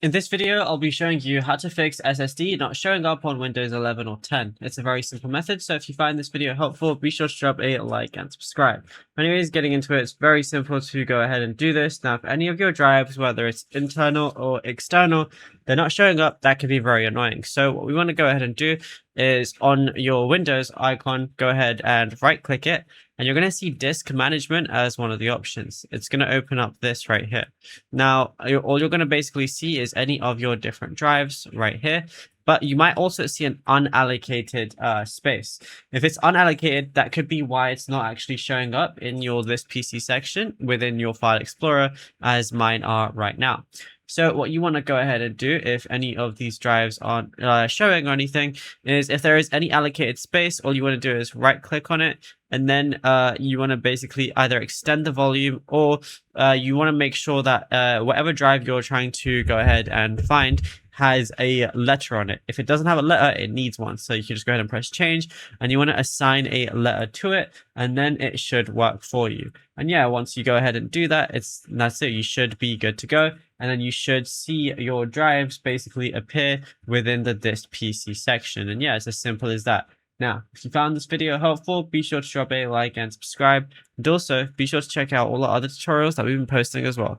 In this video, I'll be showing you how to fix SSD not showing up on Windows 11 or 10. It's a very simple method, so if you find this video helpful, be sure to drop a like and subscribe. Anyways, getting into it, it's very simple to go ahead and do this. Now, if any of your drives, whether it's internal or external, they're not showing up, that can be very annoying. So what we want to go ahead and do is on your Windows icon, go ahead and right click it, and you're going to see disk management as one of the options. It's going to open up this right here. Now, all you're going to basically see is any of your different drives right here, but you might also see an unallocated space. If it's unallocated, that could be why it's not actually showing up in your list PC section within your file explorer as mine are right now. So what you want to go ahead and do if any of these drives aren't showing or anything is if there is any allocated space, all you want to do is right click on it, and then you want to basically either extend the volume or you want to make sure that whatever drive you're trying to go ahead and find has a letter on it. If it doesn't have a letter, it needs one. So you can just go ahead and press change, and you want to assign a letter to it, and then it should work for you. And yeah, once you go ahead and do that, that's it. You should be good to go. And then you should see your drives basically appear within the disk PC section. And yeah, it's as simple as that. Now, if you found this video helpful, be sure to drop a like and subscribe. And also, be sure to check out all the other tutorials that we've been posting as well.